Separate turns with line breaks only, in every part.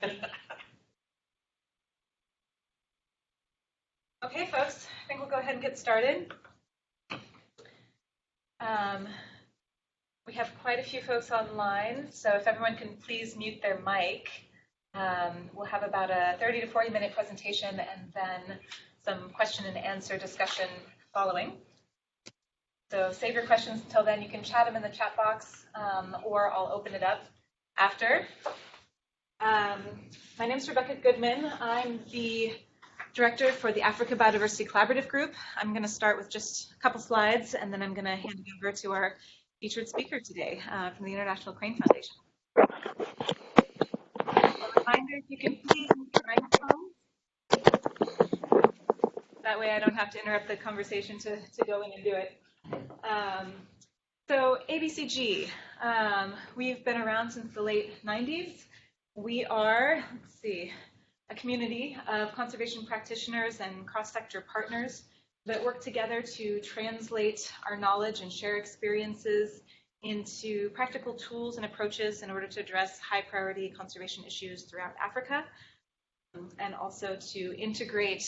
Okay, folks, I think we'll go ahead and get started. We have quite a few folks online, so if everyone can please mute their mic. We'll have about a 30 to 40 minute presentation and then some question and answer discussion following. So save your questions until then. You can chat them in the chat box, or I'll open it up after. My name is Rebecca Goodman. I'm the Director for the Africa Biodiversity Collaborative Group. I'm going to start with just a couple slides, and then I'm going to hand it over to our featured speaker today from the International Crane Foundation. A reminder, if you can please mute your microphones. That way I don't have to interrupt the conversation to go in and do it. So ABCG, we've been around since the late 90s. We are, a community of conservation practitioners and cross-sector partners that work together to translate our knowledge and share experiences into practical tools and approaches in order to address high-priority conservation issues throughout Africa, and also to integrate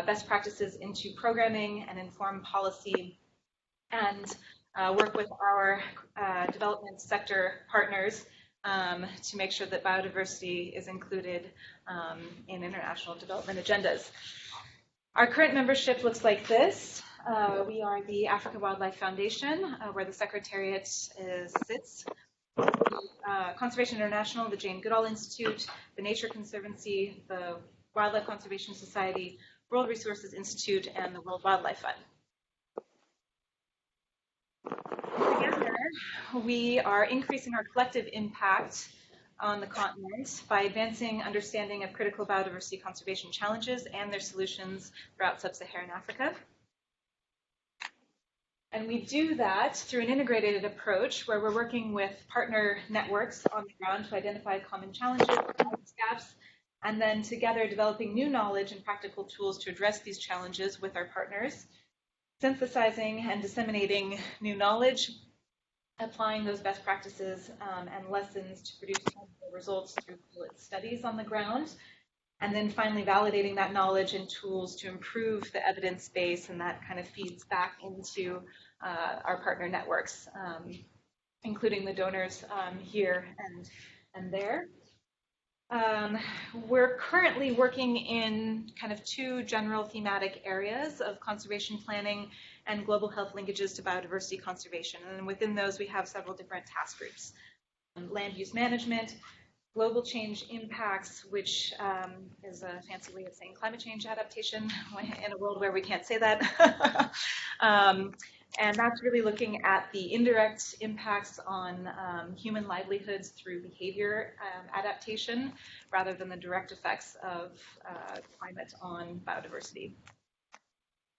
best practices into programming and inform policy, and work with our development sector partners to make sure that biodiversity is included in international development agendas. Our current membership looks like this. We are the Africa Wildlife Foundation, where the Secretariat sits. Conservation International, the Jane Goodall Institute, the Nature Conservancy, the Wildlife Conservation Society, World Resources Institute, and the World Wildlife Fund. Together, we are increasing our collective impact on the continent by advancing understanding of critical biodiversity conservation challenges and their solutions throughout sub-Saharan Africa. And we do that through an integrated approach where we're working with partner networks on the ground to identify common challenges, gaps, and then together developing new knowledge and practical tools to address these challenges with our partners, synthesizing and disseminating new knowledge, applying those best practices and lessons to produce tangible results through studies on the ground, and then finally validating that knowledge and tools to improve the evidence base, and that kind of feeds back into our partner networks, including the donors here and there. We're currently working in kind of two general thematic areas of conservation planning and global health linkages to biodiversity conservation. And within those, we have several different task groups. Land use management, global change impacts, which is a fancy way of saying climate change adaptation in a world where we can't say that. And that's really looking at the indirect impacts on human livelihoods through behavior adaptation, rather than the direct effects of climate on biodiversity.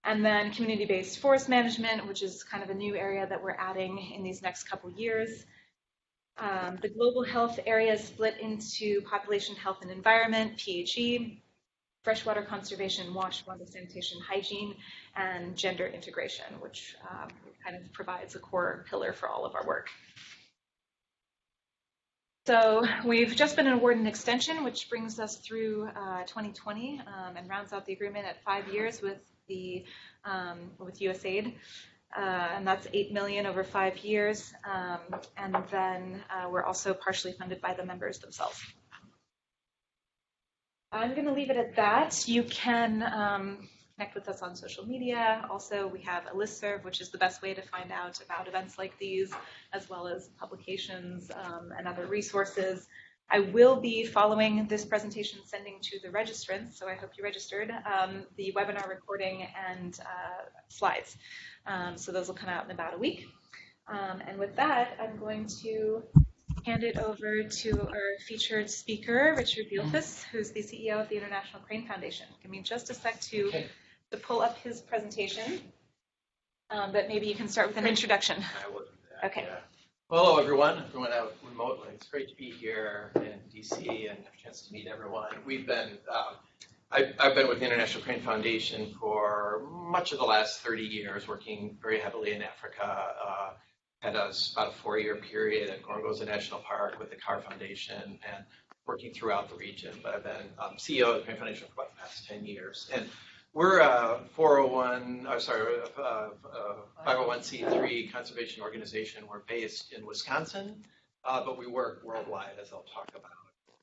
And then community-based forest management, which is kind of a new area that we're adding in these next couple years. The global health area is split into population health and environment, PHE, freshwater conservation, water sanitation, hygiene, and gender integration, which kind of provides a core pillar for all of our work. So we've just been awarded an extension, which brings us through 2020 and rounds out the agreement at 5 years with the with USAID. And that's $8 million over 5 years. And then we're also partially funded by the members themselves. I'm going to leave it at that. You can connect with us on social media. Also, we have a listserv, which is the best way to find out about events like these, as well as publications and other resources. I will be, following this presentation, sending to the registrants, so I hope you registered, the webinar recording and slides. So those will come out in about a week. And with that, I'm going to hand it over to our featured speaker, Richard Beilfuss, who's the CEO of the International Crane Foundation. Give me just a sec to pull up his presentation, but maybe you can start with an introduction.
I will do that.
Okay.
Yeah. Well, hello, everyone out remotely. It's great to be here in DC and have a chance to meet everyone. We've been, I've been with the International Crane Foundation for much of the last 30 years, working very heavily in Africa. Had about a 4-year period at Gorongosa National Park with the CAR Foundation, and working throughout the region. But I've been CEO of the Crane Foundation for about the past 10 years. And we're a 501c3 conservation organization. We're based in Wisconsin, but we work worldwide, as I'll talk about.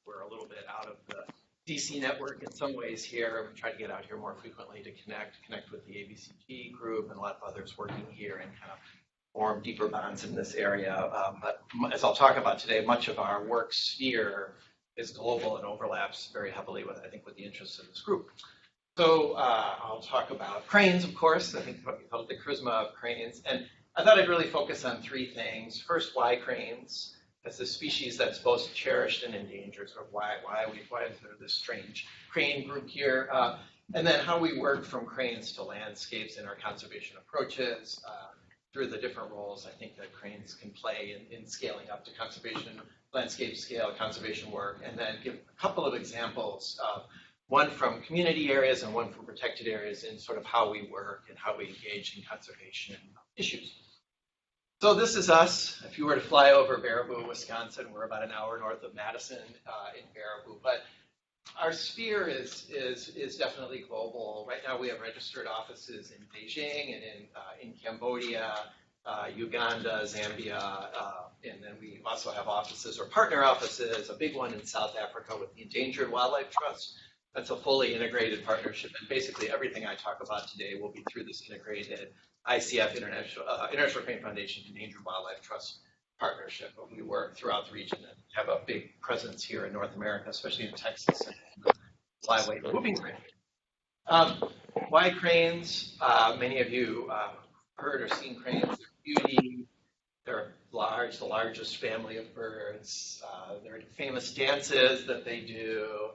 We're a little bit out of the DC network in some ways here. We try to get out here more frequently to connect with the ABCG group and a lot of others working here and kind of form deeper bonds in this area. But as I'll talk about today, much of our work sphere is global and overlaps very heavily with, I think, with the interests of this group. So I'll talk about cranes, of course. I think what we call the charisma of cranes. And I thought I'd really focus on three things. First, why cranes? As a species that's both cherished and endangered, sort of why is there this strange crane group here? And then how we work from cranes to landscapes in our conservation approaches through the different roles I think that cranes can play in scaling up to conservation, landscape scale, conservation work, and then give a couple of examples of one from community areas and one from protected areas in sort of how we work and how we engage in conservation issues. So this is us. If you were to fly over Baraboo, Wisconsin, we're about an hour north of Madison in Baraboo. But our sphere is definitely global. Right now we have registered offices in Beijing and in Cambodia, Uganda, Zambia, and then we also have offices or partner offices, a big one in South Africa with the Endangered Wildlife Trust. That's a fully integrated partnership, and basically everything I talk about today will be through this integrated ICF, International Crane Foundation, Endangered Wildlife Trust partnership. But we work throughout the region and have a big presence here in North America, especially in Texas and the flyweight moving crane. Why cranes? Many of you heard or seen cranes. They're beauty. They're large, the largest family of birds. There are famous dances that they do.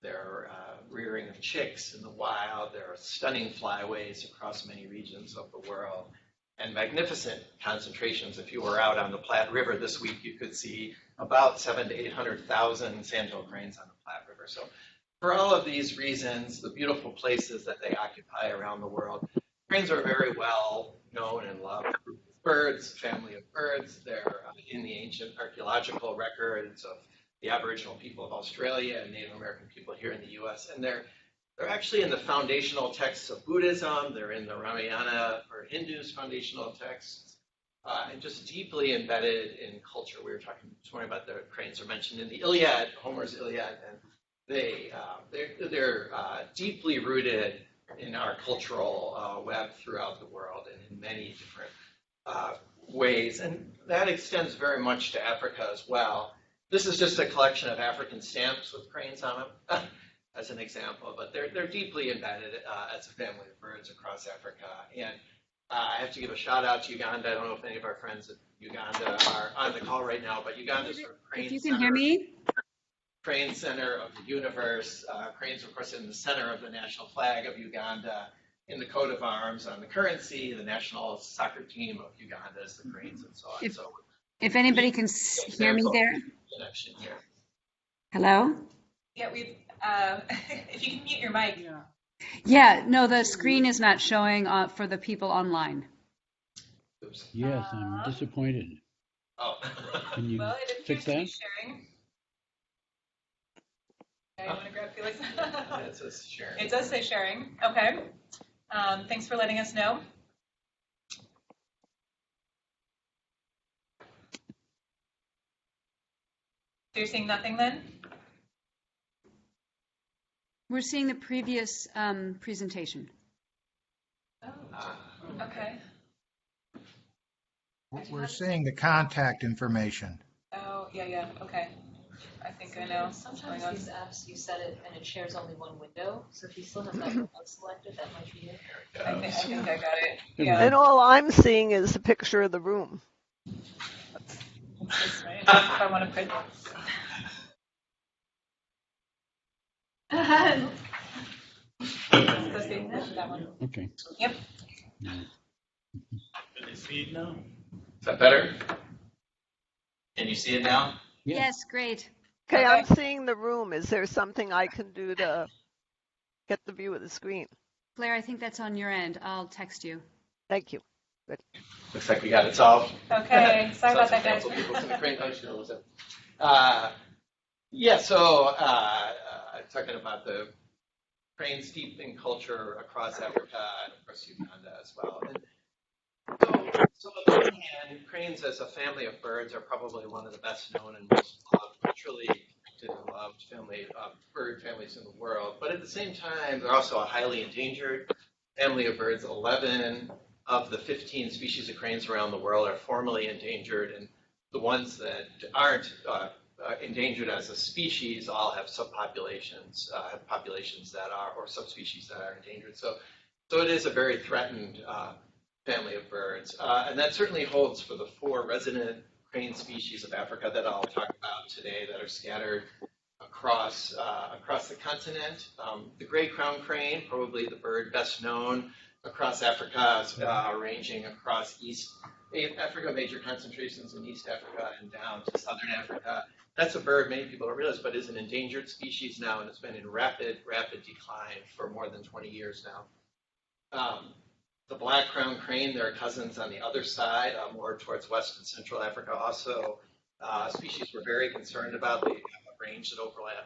They're rearing of chicks in the wild. There are stunning flyways across many regions of the world and magnificent concentrations. If you were out on the Platte River this week, you could see about 700,000 to 800,000 sandhill cranes on the Platte River. So for all of these reasons, the beautiful places that they occupy around the world, cranes are very well known and loved. Birds, family of birds, they're in the ancient archaeological records of the Aboriginal people of Australia and Native American people here in the U.S. And they're actually in the foundational texts of Buddhism. They're in the Ramayana or Hindus' foundational texts, and just deeply embedded in culture. We were talking this morning about the cranes are mentioned in the Iliad, Homer's Iliad, and they're deeply rooted in our cultural web throughout the world and in many different ways. And that extends very much to Africa as well. This is just a collection of African stamps with cranes on them, as an example, but they're deeply embedded as a family of birds across Africa. And I have to give a shout out to Uganda. I don't know if any of our friends at Uganda are on the call right now, but Uganda's sort of crane
If you can hear me?
Crane center of the universe. Cranes, of course, in the center of the national flag of Uganda, in the coat of arms, on the currency, the national soccer team of Uganda is the cranes and so on.
If anybody can hear me there.
Connection here.
Hello?
Yeah, if you can mute your mic.
Yeah, no, the screen is not showing for the people online.
Oops.
Yes, I'm disappointed.
Oh.
Can you
Well, it appears
fix
to be
that?
sharing. Yeah, you want to grab Felix?
It says sharing.
It does say sharing. Okay. Thanks for letting us know. So you're seeing nothing then?
We're seeing the previous presentation.
Oh, okay.
We're seeing the contact information.
Oh, yeah, okay. I think I know.
Sometimes these apps, you set it and it shares only one window. So if you still have that one selected, that might be it.
I think I got it.
Good
Yeah.
one.
And all I'm seeing is a picture of the room.
That's right. If I want to print that one.
Okay.
Yep.
Can you see it now?
Is that better?
Can you see it now?
Yeah.
Yes, great.
Okay,
Okay.
I'm seeing the room. Is there something I can do to get the view of the screen?
Claire, I think that's on your end. I'll text you.
Thank you.
Looks like we got it solved.
Okay. Sorry about that, guys.
People in the crane function. Yeah, so talking about the crane steeping culture across Africa and of course Uganda as well. And so on the one hand, cranes as a family of birds are probably one of the best known and most loved, culturally connected and loved bird families in the world. But at the same time, they're also a highly endangered family of birds. 11 of the 15 species of cranes around the world are formally endangered, and the ones that aren't endangered as a species all have subpopulations, have populations that are, or subspecies that are endangered. So it is a very threatened family of birds. And that certainly holds for the 4 resident crane species of Africa that I'll talk about today that are scattered across the continent. The gray crown crane, probably the bird best known across Africa, ranging across East Africa, major concentrations in East Africa and down to Southern Africa. That's a bird many people don't realize, but is an endangered species now, and it's been in rapid decline for more than 20 years now. The black crown crane, their cousins on the other side, more towards West and Central Africa, also species we're very concerned about. They have a range that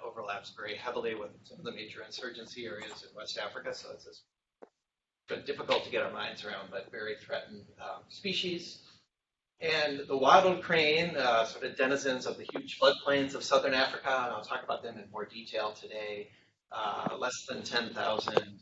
overlaps very heavily with some of the major insurgency areas in West Africa, so it's been difficult to get our minds around, but very threatened species. And the wattled crane, sort of denizens of the huge floodplains of Southern Africa, and I'll talk about them in more detail today. Less than 10,000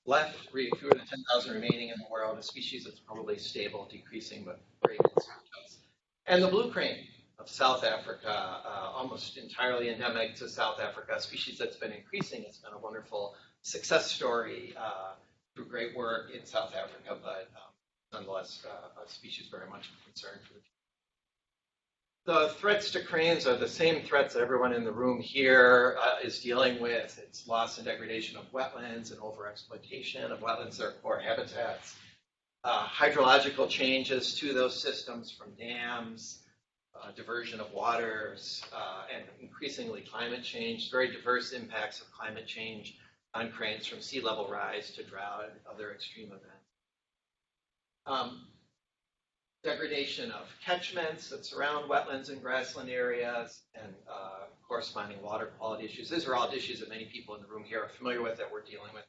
left, fewer than 10,000 remaining in the world, a species that's probably stable, decreasing, but great in symptoms. And the blue crane of South Africa, almost entirely endemic to South Africa, a species that's been increasing. It's been a wonderful success story through great work in South Africa, but nonetheless, a species very much of concern for the future. The threats to cranes are the same threats that everyone in the room here is dealing with. It's loss and degradation of wetlands and over-exploitation of wetlands, their core habitats. Hydrological changes to those systems from dams, diversion of waters, and increasingly climate change, very diverse impacts of climate change on cranes, from sea level rise to drought and other extreme events. Degradation of catchments that surround wetlands and grassland areas, and corresponding water quality issues. These are all issues that many people in the room here are familiar with, that we're dealing with,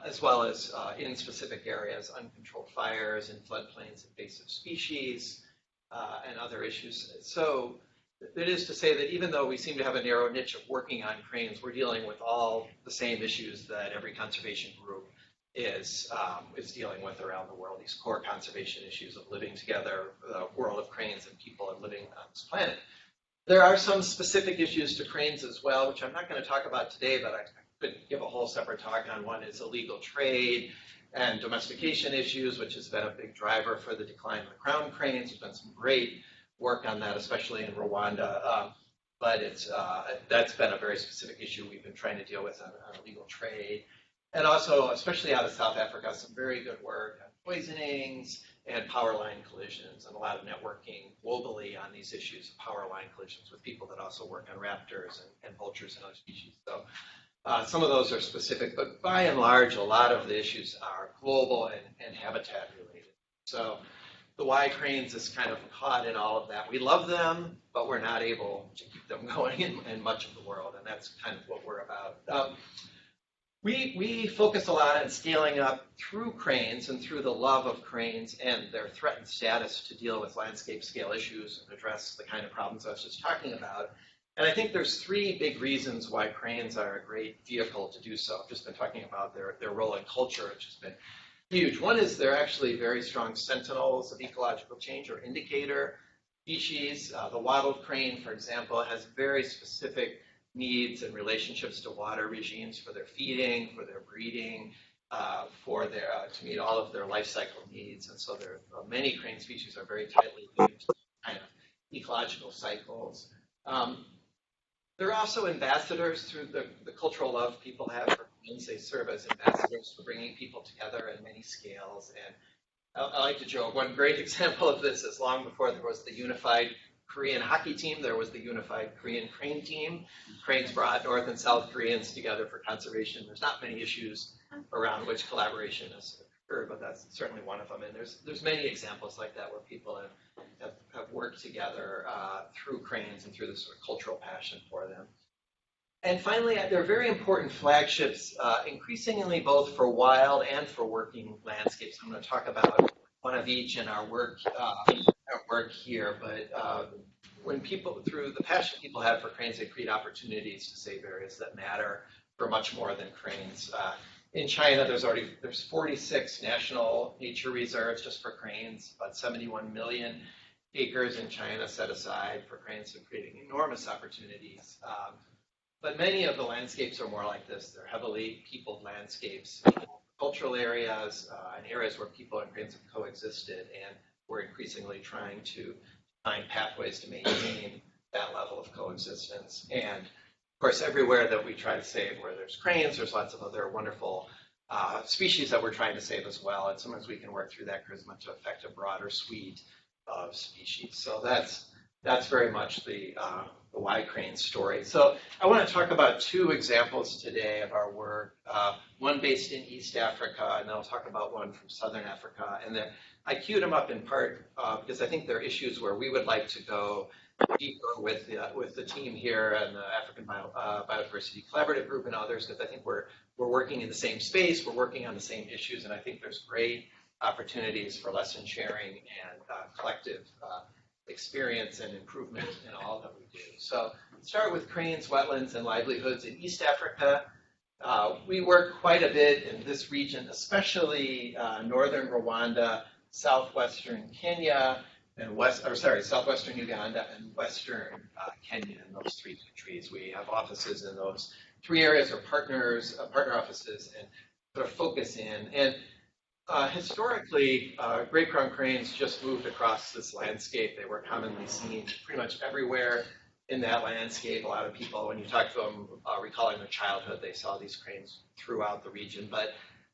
as well as in specific areas, uncontrolled fires in floodplains, invasive species, and other issues. So it is to say that even though we seem to have a narrow niche of working on cranes, we're dealing with all the same issues that every conservation group is dealing with around the world, these core conservation issues of living together, the world of cranes and people and living on this planet. There are some specific issues to cranes as well, which I'm not going to talk about today, but I could give a whole separate talk on. One is illegal trade and domestication issues, which has been a big driver for the decline of the crown cranes. There's been some great work on that, especially in Rwanda. But that's been a very specific issue we've been trying to deal with on illegal trade. And also, especially out of South Africa, some very good work on poisonings and power line collisions, and a lot of networking globally on these issues of power line collisions with people that also work on raptors and vultures and other species. So some of those are specific, but by and large, a lot of the issues are global and habitat related. So the Y cranes is kind of caught in all of that. We love them, but we're not able to keep them going in much of the world, and that's kind of what we're about. We focus a lot on scaling up through cranes and through the love of cranes and their threatened status to deal with landscape scale issues and address the kind of problems I was just talking about. And I think there's 3 big reasons why cranes are a great vehicle to do so. I've just been talking about their role in culture, which has been huge. One is they're actually very strong sentinels of ecological change or indicator species. The wattled crane, for example, has very specific needs and relationships to water regimes for their feeding, for their breeding, to meet all of their life cycle needs. And so many crane species are very tightly linked to kind of ecological cycles. They're also ambassadors through the cultural love people have for cranes. They serve as ambassadors for bringing people together at many scales. And I like to joke, one great example of this is long before there was the unified Korean hockey team, there was the unified Korean crane team. Cranes brought North and South Koreans together for conservation. There's not many issues around which collaboration has occurred, but that's certainly one of them. And there's many examples like that where people have have worked together through cranes and through this sort of cultural passion for them. And finally, they're very important flagships, increasingly both for wild and for working landscapes. I'm going to talk about one of each in our work here, but when people, through the passion people have for cranes, they create opportunities to save areas that matter for much more than cranes. In China, there's 46 national nature reserves just for cranes, about 71 million acres in China set aside for cranes, so creating enormous opportunities. But many of the landscapes are more like this. They're heavily peopled landscapes, cultural areas, and areas where people and cranes have coexisted, and we're increasingly trying to find pathways to maintain that level of coexistence. And of course, everywhere that we try to save where there's cranes, there's lots of other wonderful species that we're trying to save as well. And sometimes we can work through that charisma to affect a broader suite of species. So that's very much the wide crane story. So I want to talk about two examples today of our work, one based in East Africa, and then I'll talk about one from Southern Africa. And then I queued them up in part because I think there are issues where we would like to go deeper with the team here and the African Biodiversity Collaborative Group and others, because I think we're working in the same space, we're working on the same issues, and I think there's great opportunities for lesson sharing and collective experience and improvement in all that we do. So start with cranes, wetlands, and livelihoods in East Africa. We work quite a bit in this region, especially northern Rwanda, southwestern Kenya, and southwestern Uganda and western Kenya. In those three countries, we have offices in those three areas, or partner offices, and sort of focus in. And historically, great crown cranes just moved across this landscape. They were commonly seen pretty much everywhere in that landscape. A lot of people, when you talk to them, recalling their childhood, they saw these cranes throughout the region. But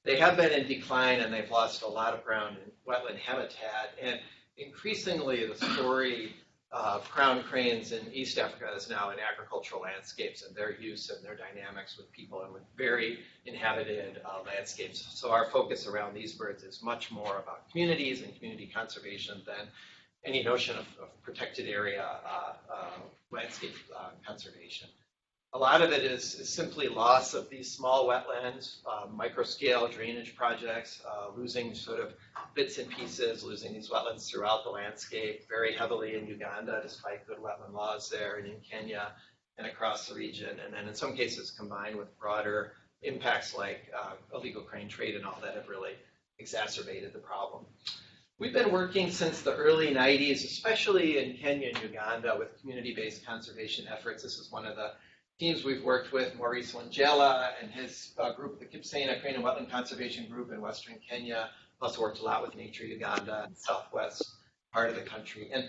they have been in decline, and they've lost a lot of ground in wetland habitat. And increasingly, the story of crown cranes in East Africa is now in agricultural landscapes and their use and their dynamics with people and with very inhabited landscapes. So our focus around these birds is much more about communities and community conservation than any notion of protected area landscape conservation. A lot of it is simply loss of these small wetlands, micro-scale drainage projects, losing sort of bits and pieces, losing these wetlands throughout the landscape, very heavily in Uganda, despite good wetland laws there, and in Kenya and across the region. And then in some cases combined with broader impacts like illegal crane trade and all that have really exacerbated the problem. We've been working since the early 90s, especially in Kenya and Uganda, with community-based conservation efforts. This is one of the teams we've worked with, Maurice Wangela and his group, the Kipsena Crane and Wetland Conservation Group in Western Kenya, also worked a lot with Nature Uganda and southwest part of the country. And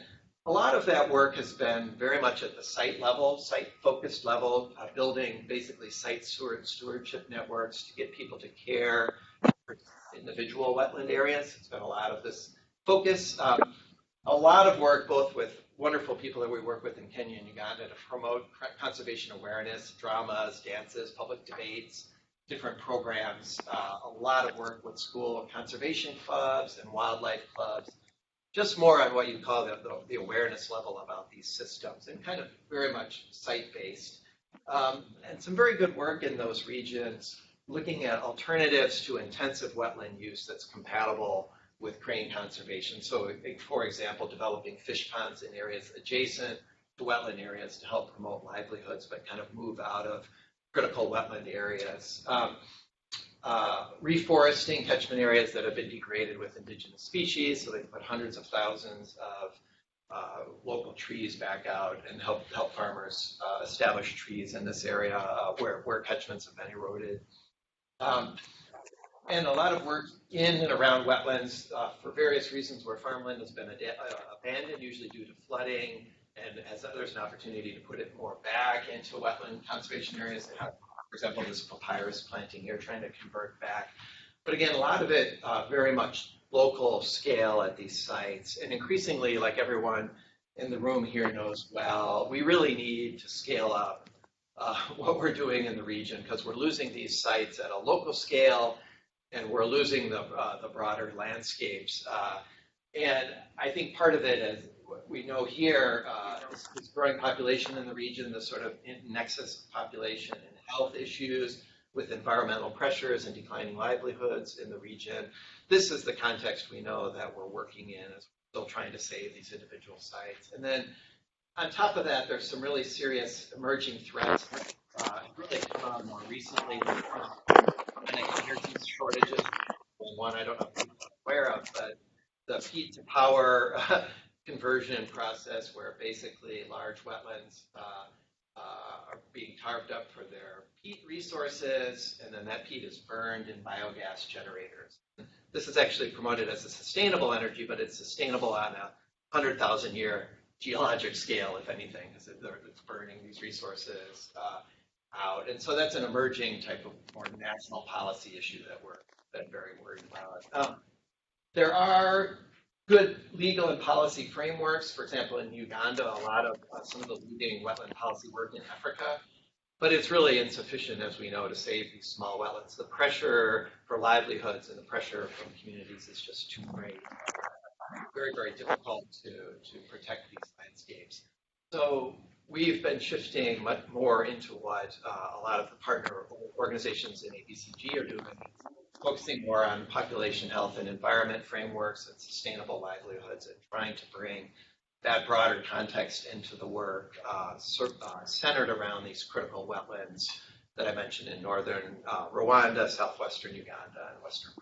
a lot of that work has been very much at the site level, site-focused level, building basically site stewardship networks to get people to care for individual wetland areas. It's been a lot of this focus. A lot of work both with wonderful people that we work with in Kenya and Uganda to promote conservation awareness, dramas, dances, public debates, different programs, a lot of work with school conservation clubs and wildlife clubs, just more on what you call the awareness level about these systems and kind of very much site-based. And some very good work in those regions looking at alternatives to intensive wetland use that's compatible with crane conservation. So, for example, developing fish ponds in areas adjacent to wetland areas to help promote livelihoods, but kind of move out of critical wetland areas. Reforesting catchment areas that have been degraded with indigenous species, so they put hundreds of thousands of local trees back out and help farmers establish trees in this area where catchments have been eroded. And a lot of work in and around wetlands for various reasons where farmland has been abandoned, usually due to flooding, and as there's an opportunity to put it more back into wetland conservation areas. They have, for example, this papyrus planting here, trying to convert back. But again, a lot of it very much local scale at these sites. And increasingly, like everyone in the room here knows well, we really need to scale up what we're doing in the region, because we're losing these sites at a local scale, and we're losing the broader landscapes. And I think part of it is what we know here is growing population in the region, the sort of nexus of population and health issues with environmental pressures and declining livelihoods in the region. This is the context we know that we're working in as we're still trying to save these individual sites. And then on top of that, there's some really serious emerging threats really come on more recently. Energy shortages, one I don't know if you're aware of, but the peat to power conversion process where basically large wetlands are being carved up for their peat resources, and then that peat is burned in biogas generators. This is actually promoted as a sustainable energy, but it's sustainable on a 100,000-year geologic scale, if anything, because it's burning these resources out. And so that's an emerging type of more national policy issue that we're very worried about. There are good legal and policy frameworks. For example, in Uganda, a lot of some of the leading wetland policy work in Africa, but it's really insufficient, as we know, to save these small wetlands. The pressure for livelihoods and the pressure from communities is just too great. Very, very difficult to protect these landscapes. So we've been shifting much more into what a lot of the partner organizations in ABCG are doing, focusing more on population health and environment frameworks and sustainable livelihoods, and trying to bring that broader context into the work centered around these critical wetlands that I mentioned in northern Rwanda, southwestern Uganda, and western.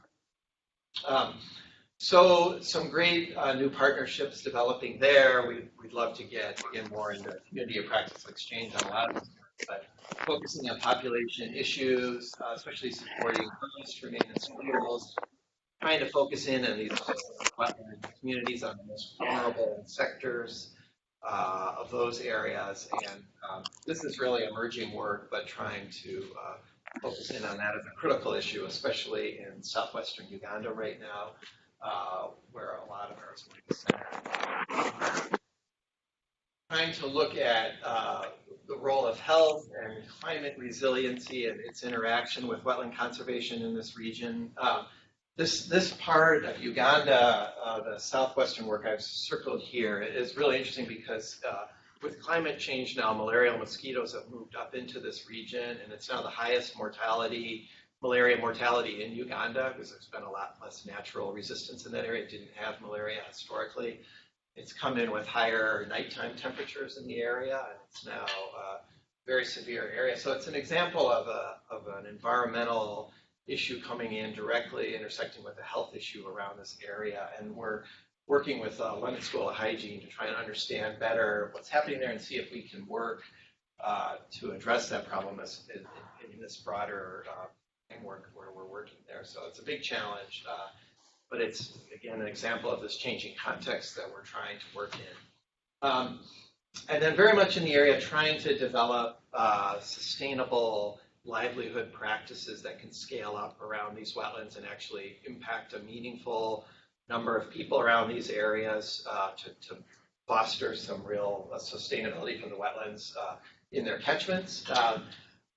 So some great new partnerships developing there. We'd love to get more into community of practice exchange on a lot of this, but focusing on population issues, especially supporting host for maintenance schools, trying to focus in on these wetland communities on the most vulnerable sectors of those areas. And this is really emerging work, but trying to focus in on that as a critical issue, especially in southwestern Uganda right now, where a lot of our work is centered. Trying to look at the role of health and climate resiliency and its interaction with wetland conservation in this region. This part of Uganda, the southwestern work I've circled here, is really interesting because with climate change now, malarial mosquitoes have moved up into this region, and it's now the highest malaria mortality in Uganda, because there's been a lot less natural resistance in that area. It didn't have malaria historically. It's come in with higher nighttime temperatures in the area, and it's now a very severe area. So it's an example of an environmental issue coming in directly intersecting with a health issue around this area. And we're working with London School of Hygiene to try and understand better what's happening there and see if we can work to address that problem in this broader framework where we're working there. So it's a big challenge, but it's, again, an example of this changing context that we're trying to work in. And then very much in the area, trying to develop sustainable livelihood practices that can scale up around these wetlands and actually impact a meaningful number of people around these areas to foster some real sustainability for the wetlands in their catchments.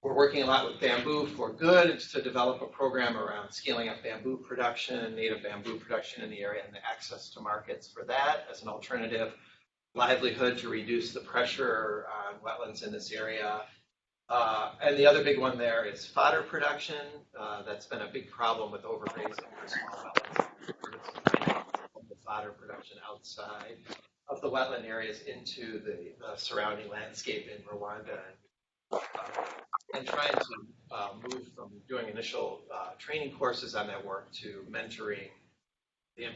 We're working a lot with Bamboo for Good to develop a program around scaling up bamboo production, native bamboo production in the area, and the access to markets for that as an alternative livelihood to reduce the pressure on wetlands in this area. And the other big one there is fodder production. That's been a big problem with overgrazing for small wetlands. The fodder production outside of the wetland areas into the surrounding landscape in Rwanda. And trying to move from doing initial training courses on that work to mentoring the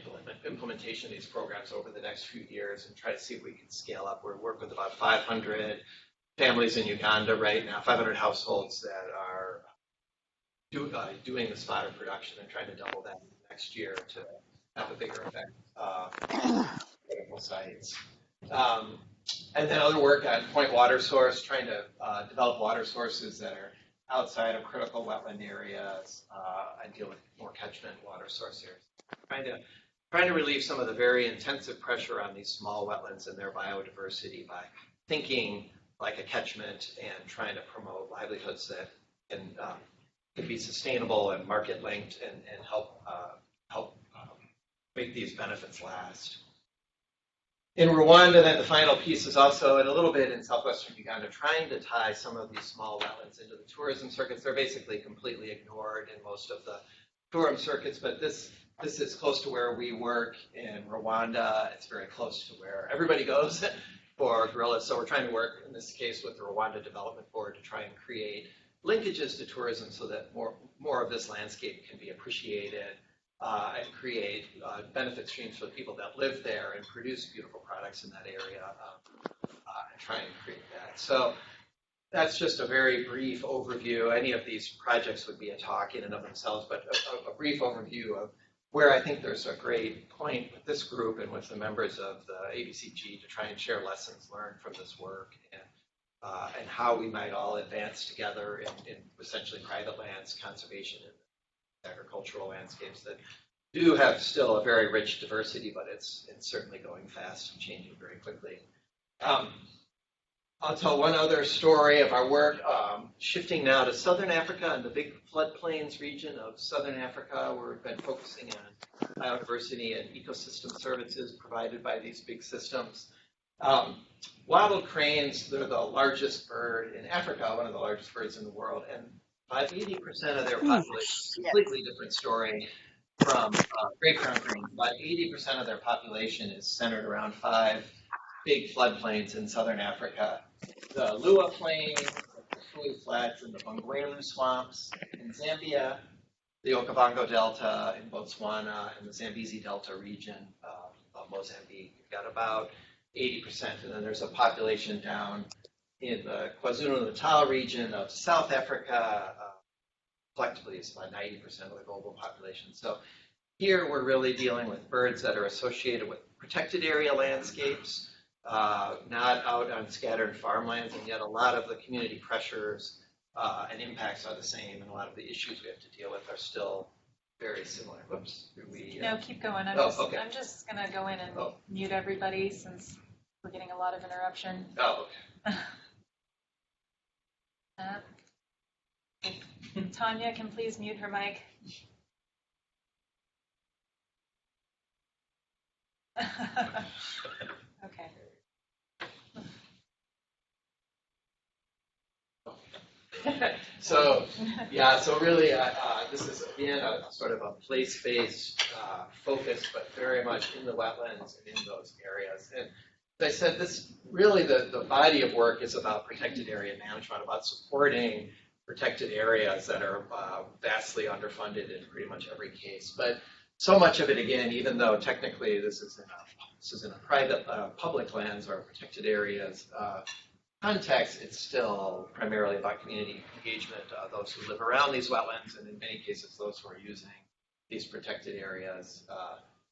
implementation of these programs over the next few years and try to see if we can scale up. We're working with about 500 families in Uganda right now, 500 households that are doing this fodder production and trying to double that next year to have a bigger effect on critical sites. And then other work on point water source, trying to develop water sources that are outside of critical wetland areas and deal with more catchment water source areas. Trying to relieve some of the very intensive pressure on these small wetlands and their biodiversity by thinking like a catchment and trying to promote livelihoods that can be sustainable and market linked and help make these benefits last. in Rwanda, then the final piece is also, and a little bit in southwestern Uganda, trying to tie some of these small wetlands into the tourism circuits. They're basically completely ignored in most of the tourism circuits, but this is close to where we work in Rwanda. It's very close to where everybody goes for gorillas. So we're trying to work, in this case, with the Rwanda Development Board to try and create linkages to tourism so that more of this landscape can be appreciated and create benefit streams for the people that live there and produce beautiful products in that area and try and create that. So that's just a very brief overview. Any of these projects would be a talk in and of themselves, but a brief overview of where I think there's a great point with this group and with the members of the ABCG to try and share lessons learned from this work and how we might all advance together in essentially private lands, conservation, and agricultural landscapes that do have still a very rich diversity, but it's certainly going fast and changing very quickly. I'll tell one other story of our work, shifting now to Southern Africa and the big floodplains region of Southern Africa, where we've been focusing on biodiversity and ecosystem services provided by these big systems. Wattled cranes, they're the largest bird in Africa, one of the largest birds in the world, and about 80% of their population, completely different story from great crown cranes, about 80% of their population is centered around 5 big floodplains in Southern Africa. The Lua Plain, the Kafue Flats, and the Bungwelu swamps in Zambia, the Okavango Delta in Botswana, and the Zambezi Delta region of Mozambique. You've got about 80%, and then there's a population down in the KwaZulu-Natal region of South Africa. Collectively, it's about 90% of the global population. So here we're really dealing with birds that are associated with protected area landscapes, not out on scattered farmlands, and yet a lot of the community pressures and impacts are the same, and a lot of the issues we have to deal with are still very similar. Whoops.
No, keep going. I'm just going to go in and mute everybody since we're getting a lot of interruption.
Oh, okay.
If Tanya can please mute her mic. Okay.
So really, this is again a sort of a place-based focus, but very much in the wetlands and in those areas. And as I said, this really the body of work is about protected area management, about supporting protected areas that are vastly underfunded in pretty much every case. But so much of it, again, even though technically this is in a private, public lands or protected areas context, it's still primarily about community engagement, those who live around these wetlands, and in many cases, those who are using these protected areas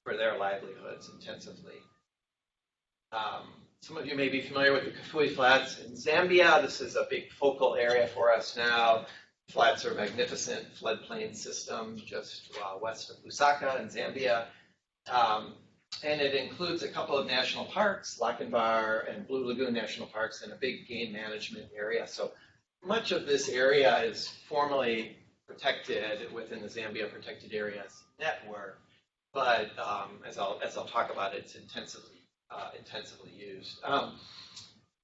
for their livelihoods intensively. Some of you may be familiar with the Kafue Flats in Zambia. This is a big focal area for us now. Flats are a magnificent floodplain system just west of Lusaka in Zambia. And it includes a couple of national parks, Lochinvar and Blue Lagoon National Parks, and a big game management area. So much of this area is formally protected within the Zambia Protected Areas Network, but as I'll talk about, it's intensively used.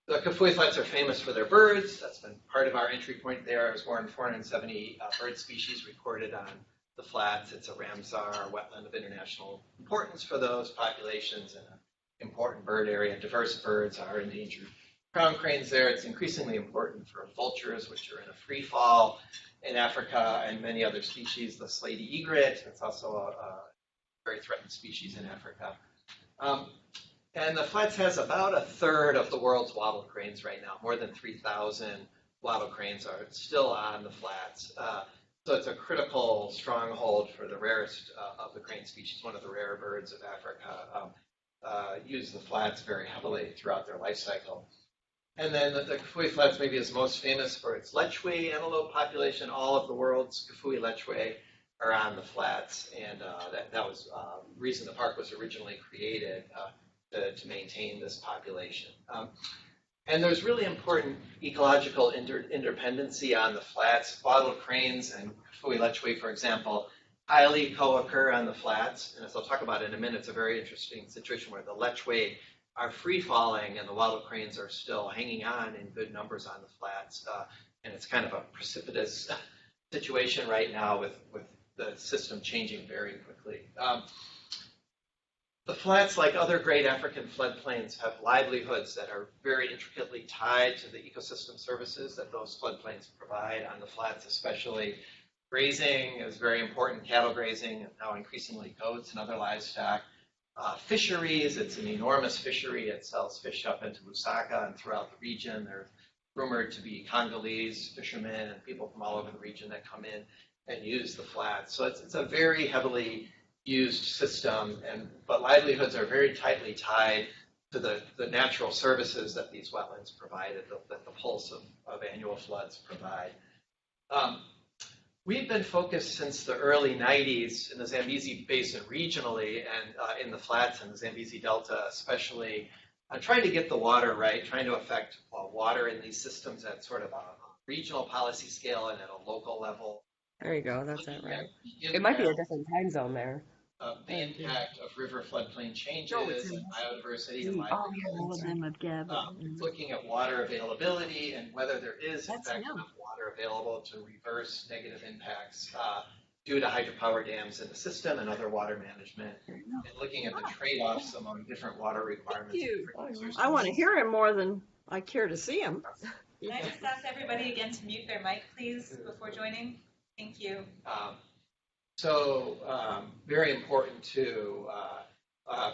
The Kafue Flats are famous for their birds. That's been part of our entry point there. There's more than 470 bird species recorded on the flats. It's a Ramsar wetland of international importance for those populations and an important bird area. Diverse birds are endangered crown cranes there. It's increasingly important for vultures, which are in a free fall in Africa, and many other species. The slaty egret, it's also a very threatened species in Africa. And the flats has about a third of the world's wattle cranes right now. More than 3,000 wattle cranes are still on the flats. So it's a critical stronghold for the rarest of the crane species, one of the rare birds of Africa. Use the flats very heavily throughout their life cycle. And then the Kafue Flats maybe is most famous for its lechwe antelope population. All of the world's Kafue lechwe are on the flats, and that was the reason the park was originally created, to maintain this population. And there's really important ecological interdependency on the flats. Wattled cranes and Kafue lechwe, for example, highly co-occur on the flats. And as I'll talk about in a minute, it's a very interesting situation where the lechwe are free falling, and the wattle cranes are still hanging on in good numbers on the flats. And it's kind of a precipitous situation right now with the system changing very quickly. The flats, like other great African floodplains, have livelihoods that are very intricately tied to the ecosystem services that those floodplains provide. On the flats especially, grazing is very important, cattle grazing, and now increasingly goats and other livestock. Fisheries, it's an enormous fishery. It sells fish up into Lusaka and throughout the region. There's rumored to be Congolese fishermen and people from all over the region that come in and use the flats. So it's a very heavily used system, but livelihoods are very tightly tied to the natural services that these wetlands provide, that the pulse of annual floods provide. We've been focused since the early 90s in the Zambezi Basin regionally and in the flats and the Zambezi Delta especially, trying to get the water right, trying to affect water in these systems at sort of a regional policy scale and at a local level.
There you go, that's it, right? It might be a different time zone there.
The impact of river floodplain changes and biodiversity and looking at water availability and whether there is in fact enough water available to reverse negative impacts due to hydropower dams in the system and other water management, and looking at the trade-offs among different water requirements.
I want to hear him more than I care to see him.
Can I just ask everybody again to mute their mic, please, before joining? Thank you.
Very important to,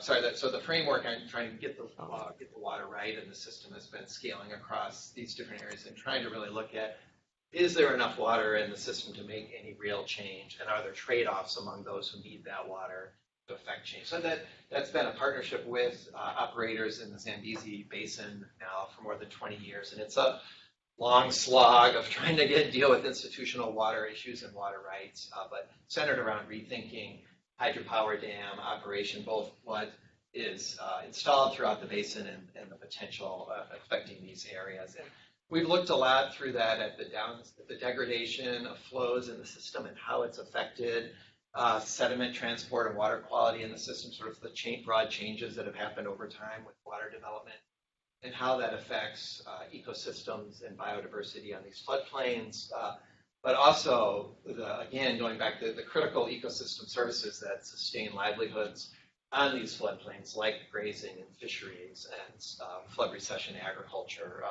so the framework, I'm trying to get the water right, and the system has been scaling across these different areas and trying to really look at, is there enough water in the system to make any real change, and are there trade-offs among those who need that water to affect change? So that's been a partnership with operators in the Zambezi Basin now for more than 20 years, and it's a long slog of trying to deal with institutional water issues and water rights, but centered around rethinking hydropower dam operation, both what is installed throughout the basin and the potential affecting these areas. And we've looked a lot through that at the degradation of flows in the system and how it's affected sediment transport and water quality in the system, sort of the broad changes that have happened over time with water development, and how that affects ecosystems and biodiversity on these floodplains, but also, again, going back to the critical ecosystem services that sustain livelihoods on these floodplains, like grazing and fisheries and flood recession agriculture,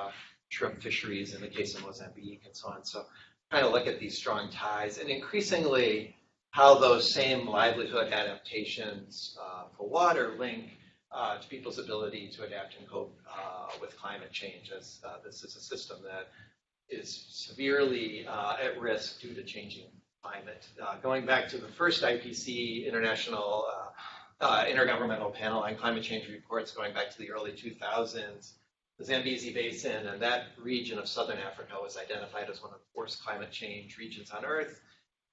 shrimp fisheries in the case of Mozambique and so on. So trying to look at these strong ties and increasingly how those same livelihood adaptations for water link to people's ability to adapt and cope with climate change, as this is a system that is severely at risk due to changing climate. Going back to the first IPC International Intergovernmental Panel on Climate Change reports going back to the early 2000s, the Zambezi Basin and that region of southern Africa was identified as one of the worst climate change regions on Earth,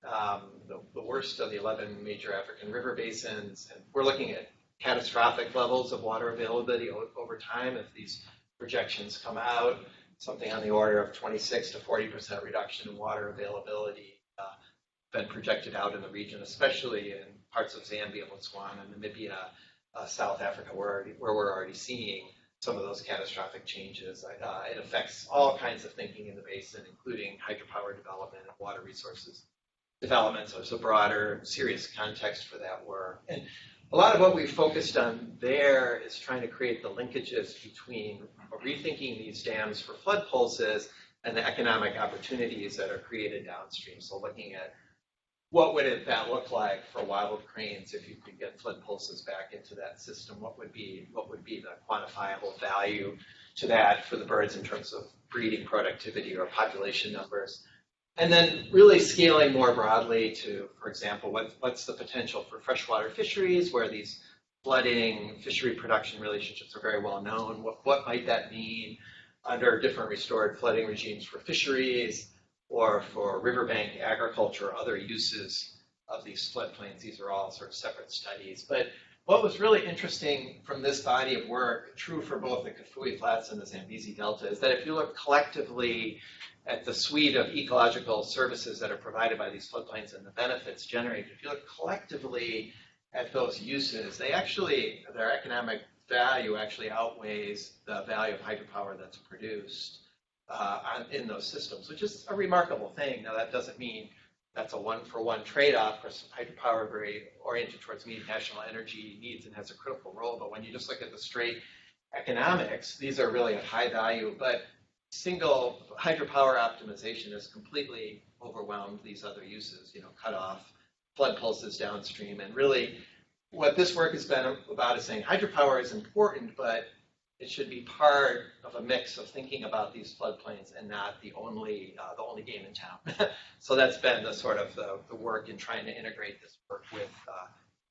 the worst of the 11 major African river basins. And we're looking at catastrophic levels of water availability over time if these projections come out, something on the order of 26 to 40% reduction in water availability been projected out in the region, especially in parts of Zambia, Botswana, Namibia, South Africa, where we're already seeing some of those catastrophic changes. It affects all kinds of thinking in the basin, including hydropower development and water resources development. So it's a broader, serious context for that work. And a lot of what we've focused on there is trying to create the linkages between rethinking these dams for flood pulses and the economic opportunities that are created downstream. So looking at what would that look like for wild cranes if you could get flood pulses back into that system? What would be the quantifiable value to that for the birds in terms of breeding productivity or population numbers? And then really scaling more broadly to, for example, what's the potential for freshwater fisheries where these flooding fishery production relationships are very well known? What might that mean under different restored flooding regimes for fisheries or for riverbank agriculture, other uses of these floodplains? These are all sort of separate studies. But what was really interesting from this body of work, true for both the Kafue Flats and the Zambezi Delta, is that if you look collectively at the suite of ecological services that are provided by these floodplains and the benefits generated, if you look collectively at those uses, their economic value actually outweighs the value of hydropower that's produced in those systems, which is a remarkable thing. Now, that doesn't mean that's a one-for-one trade-off. Of course, hydropower is very oriented towards meeting national energy needs and has a critical role. But when you just look at the straight economics, these are really of high value. But single hydropower optimization has completely overwhelmed these other uses, cut off flood pulses downstream. And really, what this work has been about is saying hydropower is important, but it should be part of a mix of thinking about these floodplains and not the only game in town. So that's been the sort of the work in trying to integrate this work with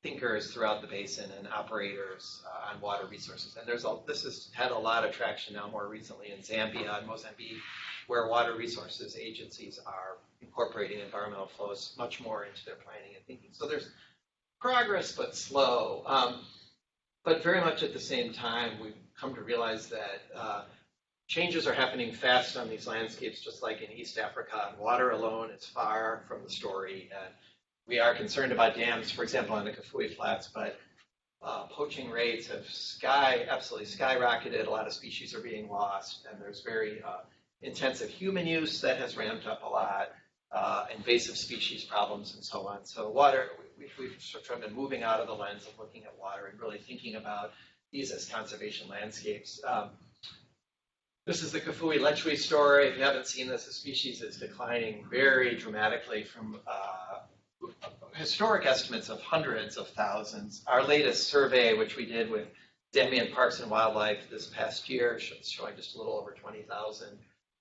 thinkers throughout the basin and operators on water resources. And this has had a lot of traction now more recently in Zambia and Mozambique, where water resources agencies are incorporating environmental flows much more into their planning and thinking. So there's progress, but slow. But very much at the same time, we've come to realize that changes are happening fast on these landscapes, just like in East Africa. And water alone is far from the story. And we are concerned about dams, for example, on the Kafue Flats, but poaching rates have absolutely skyrocketed. A lot of species are being lost, and there's very intensive human use that has ramped up a lot, invasive species problems, and so on. So water, we've sort of been moving out of the lens of looking at water and really thinking about these as conservation landscapes. This is the Kafue lechwe story. If you haven't seen this, the species is declining very dramatically from historic estimates of hundreds of thousands. Our latest survey, which we did with Zambian Parks and Wildlife this past year, showing just a little over 20,000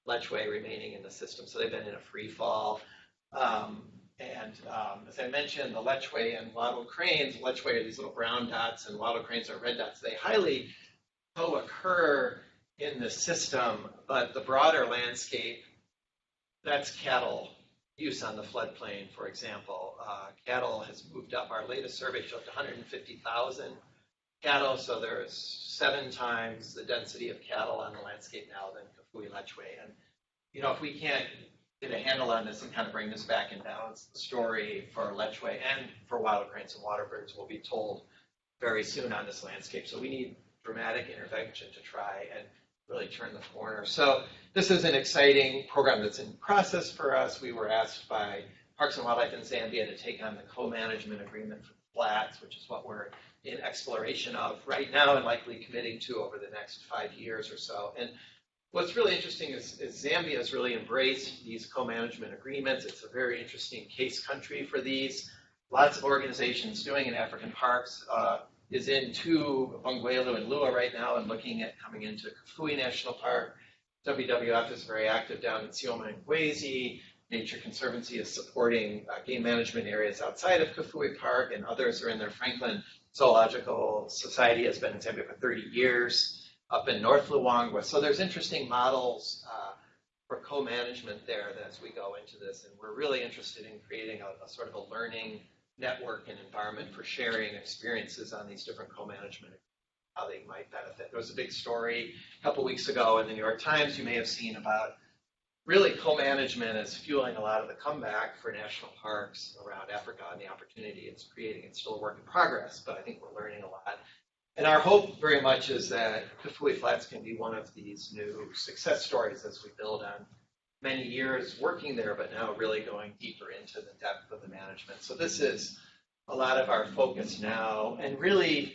lechwe remaining in the system. So they've been in a free fall. As I mentioned, the lechwe and wattle cranes, lechwe are these little brown dots and wattle cranes are red dots. They highly co-occur in the system, but the broader landscape, that's cattle use on the floodplain, for example. Cattle has moved up. Our latest survey showed 150,000 cattle, so there's 7 times the density of cattle on the landscape now than Kafue lechwe. And, if we can't get a handle on this and kind of bring this back and balance the story for lechwe and for wattle cranes and waterbirds will be told very soon on this landscape. So we need dramatic intervention to try and really turn the corner. So this is an exciting program that's in process for us. We were asked by Parks and Wildlife in Zambia to take on the co-management agreement for the flats, which is what we're in exploration of right now and likely committing to over the next 5 years or so. And what's really interesting is Zambia has really embraced these co-management agreements. It's a very interesting case country for these. Lots of organizations doing in African parks. Is into Bungwelu and Lua right now and looking at coming into Kafue National Park. WWF is very active down in Sioma and Ngwezi. Nature Conservancy is supporting game management areas outside of Kafue Park, and others are in there. Franklin Zoological Society has been in Zambia for 30 years, up in North Luangwa. So there's interesting models for co-management there as we go into this, and we're really interested in creating a sort of a learning network and environment for sharing experiences on these different co-management, how they might benefit. There was a big story a couple weeks ago in the New York Times you may have seen about really co-management is fueling a lot of the comeback for national parks around Africa and the opportunity it's creating. It's still a work in progress, but I think we're learning a lot. And our hope very much is that Kafue Flats can be one of these new success stories as we build on many years working there, but now really going deeper into the depth of the management. So this is a lot of our focus now, and really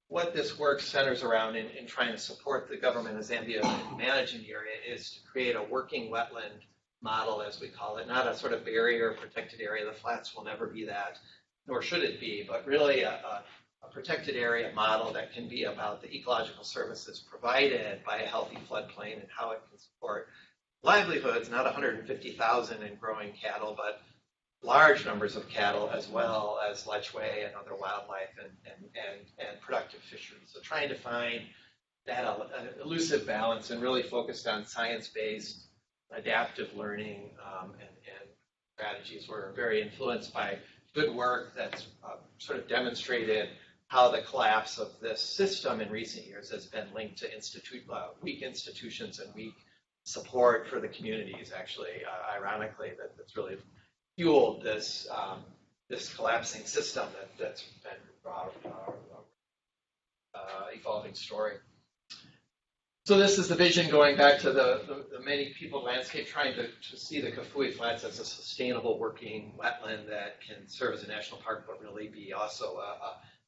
what this work centers around in trying to support the government of Zambia in managing the area is to create a working wetland model, as we call it, not a sort of barrier protected area. The flats will never be that, nor should it be, but really a protected area model that can be about the ecological services provided by a healthy floodplain and how it can support livelihoods, not 150,000 and growing cattle, but large numbers of cattle as well as lechwe and other wildlife and productive fisheries. So trying to find that elusive balance and really focused on science-based adaptive learning and strategies. We're very influenced by good work that's sort of demonstrated how the collapse of this system in recent years has been linked to weak institutions and weak support for the communities, actually, ironically, that's really fueled this this collapsing system that's been evolving story. So this is the vision going back to the many people landscape trying to see the Kafue Flats as a sustainable working wetland that can serve as a national park, but really be also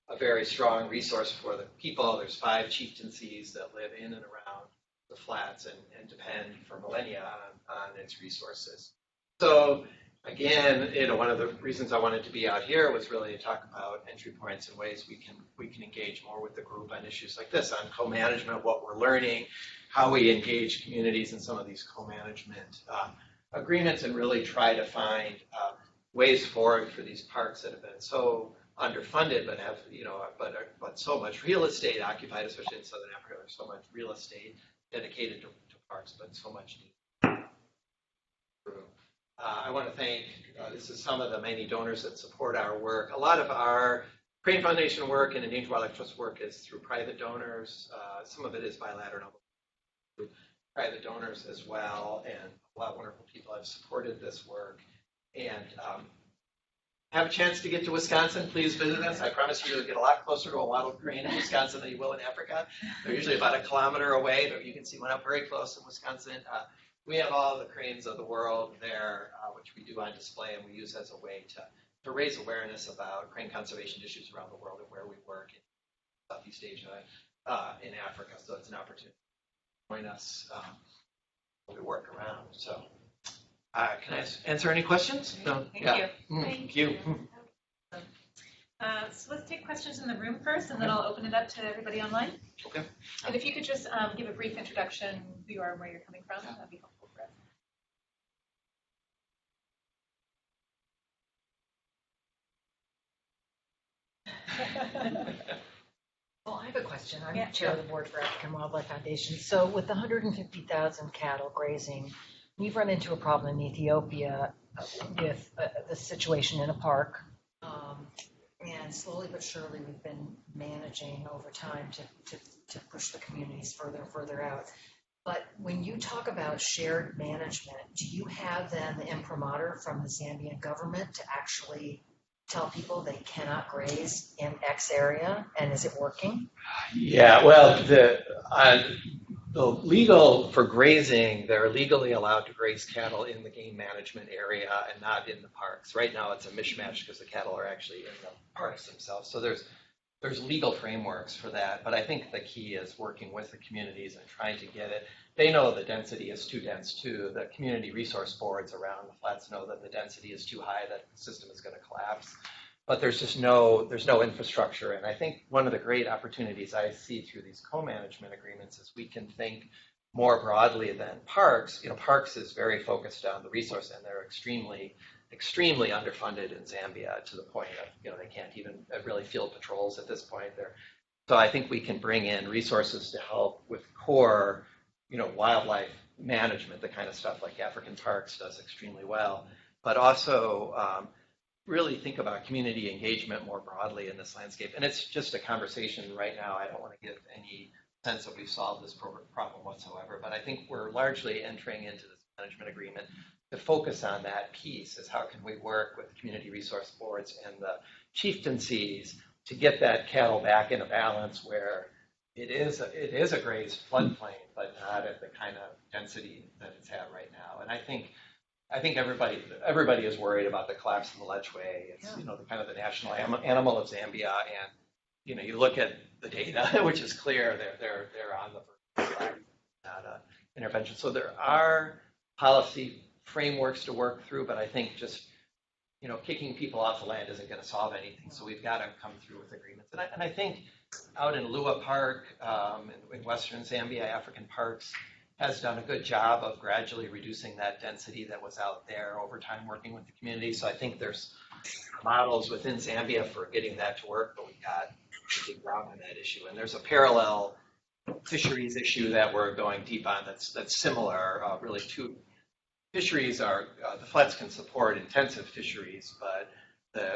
a very strong resource for the people. There's 5 chieftaincies that live in and around the flats and depend for millennia on its resources. So again, one of the reasons I wanted to be out here was really to talk about entry points and ways we can engage more with the group on issues like this, on co-management, what we're learning, how we engage communities in some of these co-management agreements, and really try to find ways forward for these parks that have been so underfunded, but have but so much real estate occupied, especially in Southern Africa. There's so much real estate dedicated to parks, but so much need. I want to thank, this is some of the many donors that support our work. A lot of our Crane Foundation work and Endangered Wildlife Trust work is through private donors. Some of it is bilateral, through private donors as well, and a lot of wonderful people have supported this work. And have a chance to get to Wisconsin, please visit us. I promise you, you'll get a lot closer to a wattled crane in Wisconsin than you will in Africa. They're usually about 1 kilometer away, but you can see one up very close in Wisconsin. We have all the cranes of the world there, which we do on display, and we use as a way to raise awareness about crane conservation issues around the world and where we work in Southeast Asia, in Africa. So it's an opportunity to join us when we work around. So. Can I answer any questions? No.
Thank
yeah.
you.
Thank you.
So let's take questions in the room first, and then I'll open it up to everybody online.
Okay.
And if you could just give a brief introduction, who you are and where you're coming from, that'd be helpful for us.
Well, I have a question. I'm chair of the board for African Wildlife Foundation. So with 150,000 cattle grazing, we've run into a problem in Ethiopia with the situation in a park. And slowly but surely, we've been managing over time to push the communities further and further out. But when you talk about shared management, do you have then the imprimatur from the Zambian government to actually tell people they cannot graze in X area? And is it working?
Yeah, well, the legal for grazing, they're legally allowed to graze cattle in the game management area and not in the parks. Right now it's a mishmash because the cattle are actually in the parks themselves. So there's legal frameworks for that, but I think the key is working with the communities and trying to get it. They know the density is too dense too. The community resource boards around the flats know that the density is too high, that the system is going to collapse. But there's no infrastructure. And I think one of the great opportunities I see through these co-management agreements is we can think more broadly than parks. Parks is very focused on the resource, and they're extremely underfunded in Zambia to the point of, they can't even really field patrols at this point. So I think we can bring in resources to help with core, wildlife management, the kind of stuff like African Parks does extremely well, but also really think about community engagement more broadly in this landscape. And it's just a conversation right now. I don't want to give any sense that we've solved this problem whatsoever, but I think we're largely entering into this management agreement to focus on that piece, is how can we work with community resource boards and the chieftaincies to get that cattle back in a balance where it is a grazed floodplain, but not at the kind of density that it's at right now. And I think everybody is worried about the collapse of the lechwe. It's the kind of the national animal of Zambia, and you look at the data, which is clear. They're on the verge of not intervention. So there are policy frameworks to work through, but I think just kicking people off the land isn't going to solve anything. So we've got to come through with agreements. And I think out in Lua Park, in Western Zambia, African Parks has done a good job of gradually reducing that density that was out there over time, working with the community. So I think there's models within Zambia for getting that to work, but we've got to dig down on that issue. And there's a parallel fisheries issue that we're going deep on that's similar. Really, two fisheries are, the flats can support intensive fisheries, but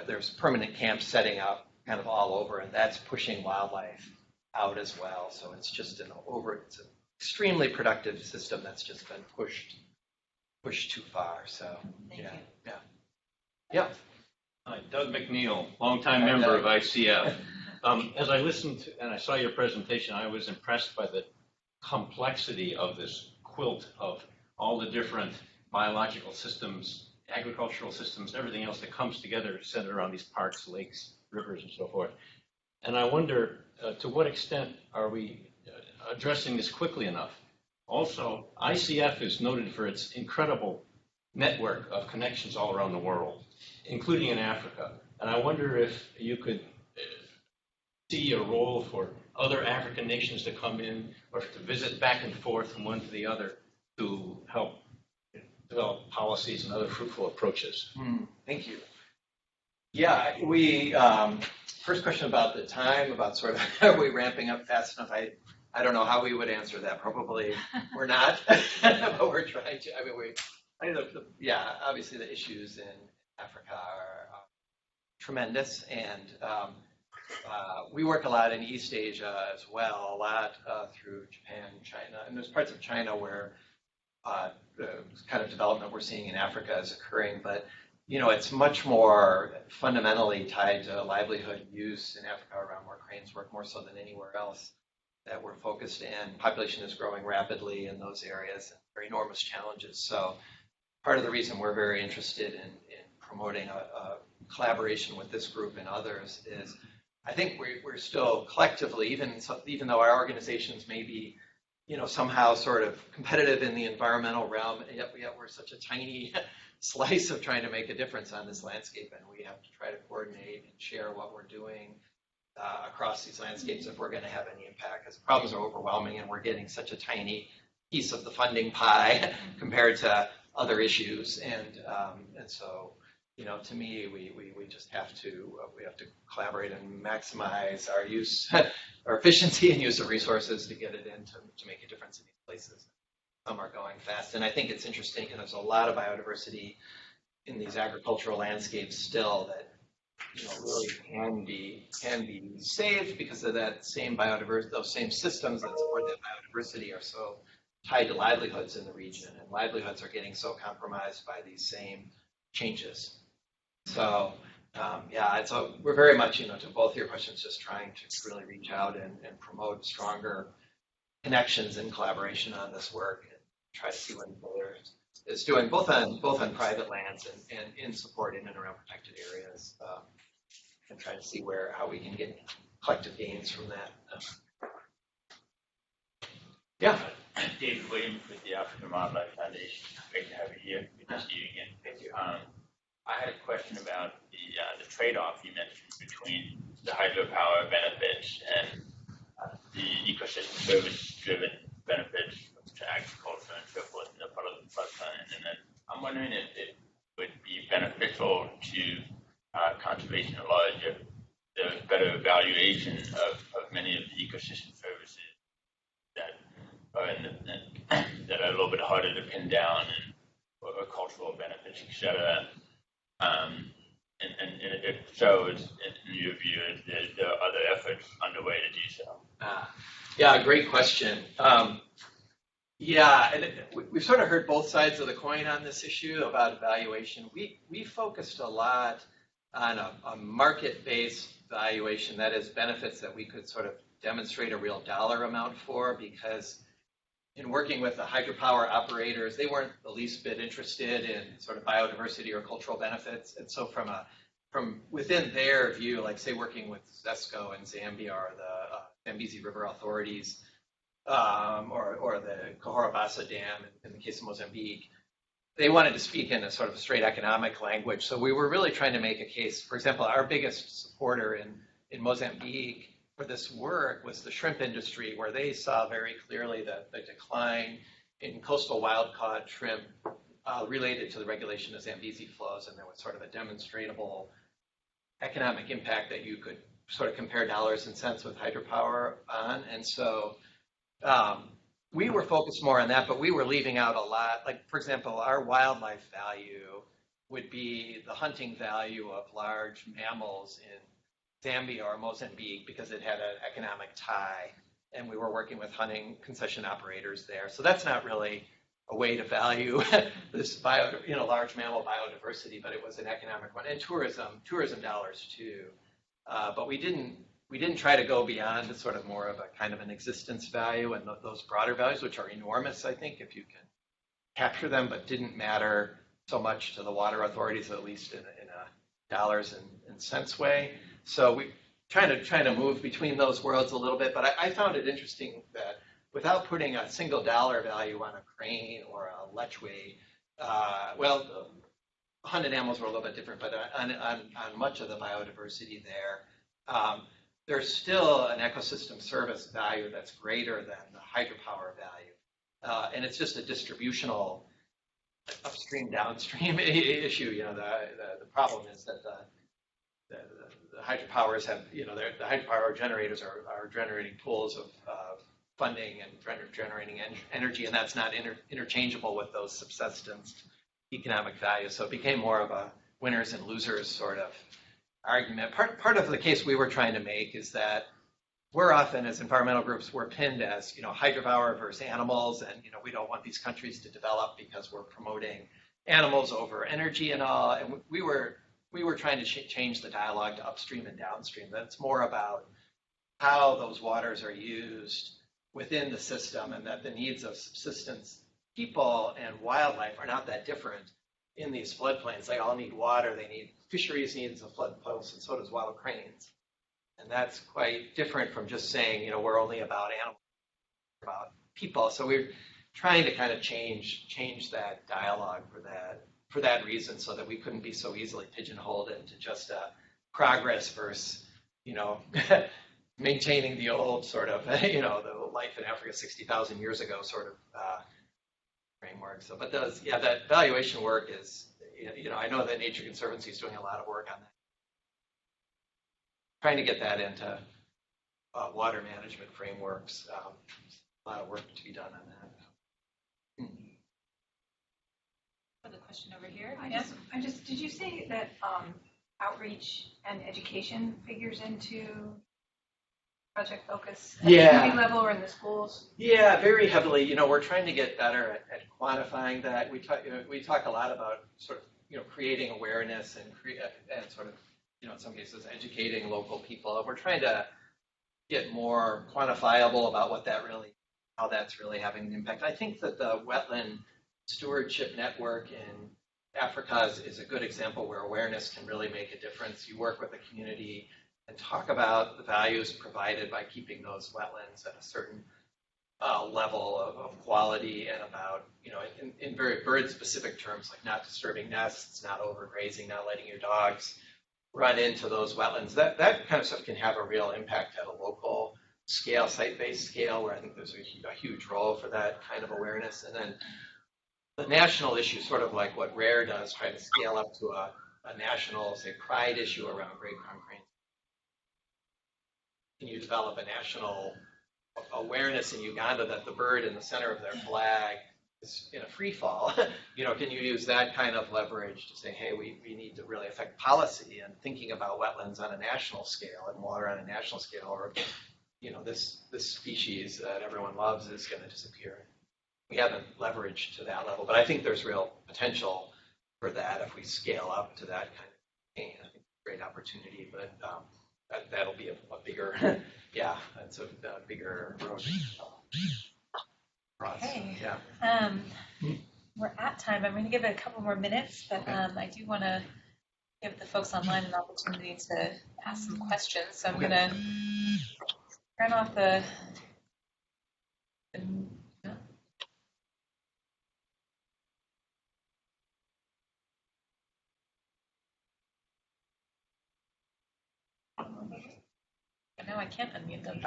there's permanent camps setting up kind of all over, and that's pushing wildlife out as well. So it's just it's an extremely productive system that's just been pushed too far. So yeah.
Hi, Doug McNeil, longtime member of ICF.
As I listened to, and I saw your presentation, I was impressed by the complexity of this quilt of all the different biological systems, agricultural systems, everything else that comes together centered around these parks, lakes, rivers, and so forth. And I wonder, to what extent are we addressing this quickly enough? Also, ICF is noted for its incredible network of connections all around the world, including in Africa. And I wonder if you could see a role for other African nations to come in or to visit back and forth from one to the other to help develop policies and other fruitful approaches.
Thank you. Yeah, we, first question about the time, about sort of, are we ramping up fast enough? I don't know how we would answer that. Probably we're not, but we're trying to. Yeah, obviously the issues in Africa are tremendous, and we work a lot in East Asia as well, a lot through Japan, China, and there's parts of China where the kind of development we're seeing in Africa is occurring, but it's much more fundamentally tied to livelihood use in Africa around where cranes work more so than anywhere else that we're focused in. Population is growing rapidly in those areas, and there are enormous challenges. So part of the reason we're very interested in promoting a collaboration with this group and others is I think we're still collectively, even though our organizations may be somehow sort of competitive in the environmental realm, yet we're such a tiny slice of trying to make a difference on this landscape, and we have to try to coordinate and share what we're doing across these landscapes if we're going to have any impact, because the problems are overwhelming and we're getting such a tiny piece of the funding pie compared to other issues, and so to me we just have to collaborate and maximize our use, our efficiency and use of resources to get it in to make a difference in these places. Some are going fast, and I think it's interesting, and there's a lot of biodiversity in these agricultural landscapes still that really can be saved because of that same biodiversity. Those same systems that support that biodiversity are so tied to livelihoods in the region, and livelihoods are getting so compromised by these same changes. So so we're very much to both your questions, just trying to really reach out and promote stronger connections and collaboration on this work, and try to see what others is doing, both on private lands and in support in and around protected areas, and try to see how we can get collective gains from that. Yeah.
David Williams with the African Wildlife Foundation. Great to have you here. Good to see you again.
Thank you.
I had a question about the trade-off you mentioned between the hydropower benefits and the ecosystem service-driven benefits to agriculture and so forth in the part of the floodplain. And then I'm wondering if it would be beneficial to conservation at large if there was better evaluation of many of the ecosystem services that are that are a little bit harder to pin down, and or cultural benefits, etc. And if so, in your view, there are other efforts underway to do so?
Great question. And we've sort of heard both sides of the coin on this issue about evaluation. We focused a lot on a market-based valuation, that is benefits that we could sort of demonstrate a real dollar amount for, because in working with the hydropower operators, they weren't the least bit interested in sort of biodiversity or cultural benefits. And so from within their view, like say working with ZESCO in Zambia or the Zambezi River authorities, or the Cahora Bassa Dam in the case of Mozambique, they wanted to speak in a sort of straight economic language. So we were really trying to make a case. For example, our biggest supporter in Mozambique for this work was the shrimp industry, where they saw very clearly the decline in coastal wild-caught shrimp related to the regulation of Zambezi flows, and there was sort of a demonstrable economic impact that you could sort of compare dollars and cents with hydropower on. And so we were focused more on that, but we were leaving out a lot. Like, for example, our wildlife value would be the hunting value of large mammals in Zambia or Mozambique, because it had an economic tie, and we were working with hunting concession operators there. So that's not really a way to value this large mammal biodiversity, but it was an economic one, and tourism dollars too. But we didn't we didn't try to go beyond sort of more of a kind of an existence value and those broader values, which are enormous, I think, if you can capture them, but didn't matter so much to the water authorities, at least in a dollars and cents way. So we trying to move between those worlds a little bit, but I found it interesting that without putting a single dollar value on a crane or a lechwe, well, hunted animals were a little bit different, but on much of the biodiversity there, there's still an ecosystem service value that's greater than the hydropower value. And it's just a distributional upstream, downstream issue. You know, the problem is that the hydropowers have, you know, the hydropower generators are generating pools of funding and generating energy, and that's not interchangeable with those subsistence economic values. So it became more of a winners and losers sort of argument. Part of the case we were trying to make is that we're often, as environmental groups, we're pinned as, you know, hydropower versus animals, and, you know, we don't want these countries to develop because we're promoting animals over energy and all. And we were trying to change the dialogue to upstream and downstream. That it's more about how those waters are used within the system, and that the needs of subsistence people and wildlife are not that different in these floodplains. They all need water. They need fisheries needs of floodplains, and so does wild cranes. And that's quite different from just saying, you know, we're only about animals, about people. So we're trying to kind of change that dialogue for that reason, so that we couldn't be so easily pigeonholed into just a progress versus, you know, maintaining the old sort of, you know, the life in Africa 60,000 years ago sort of framework. So, but those, yeah, that valuation work is, you know, I know that Nature Conservancy is doing a lot of work on that, trying to get that into water management frameworks. A lot of work to be done on that.
Another question over here.
I just, did you say that outreach and education figures into project focus at the community level or in the schools?
Yeah, very heavily. You know, we're trying to get better at quantifying that. We talk a lot about sort of, you know, creating awareness and sort of, you know, in some cases educating local people. We're trying to get more quantifiable about what that really, how that's really having an impact. I think that the wetland stewardship network in Africa is a good example where awareness can really make a difference. You work with the community and talk about the values provided by keeping those wetlands at a certain level of quality, and about, you know, in very bird-specific terms, like not disturbing nests, not overgrazing, not letting your dogs run into those wetlands. That kind of stuff can have a real impact at a local scale, site-based scale, where I think there's a huge role for that kind of awareness. And then the national issue, sort of like what RARE does, try to scale up to a national, say, pride issue around great crown cranes. Can you develop a national awareness in Uganda that the bird in the center of their flag is in a free fall? You know, can you use that kind of leverage to say, hey, we need to really affect policy and thinking about wetlands on a national scale and water on a national scale, or, you know, this species that everyone loves is going to disappear. We haven't leveraged to that level, but I think there's real potential for that if we scale up to that kind of thing. I think it's a great opportunity, but that'll be a bigger, yeah, that's a bigger road.
Okay.
Yeah.
We're at time. I'm going to give it a couple more minutes, but I do want to give the folks online an opportunity to ask some questions. So I'm going to turn off the now I can't unmute them.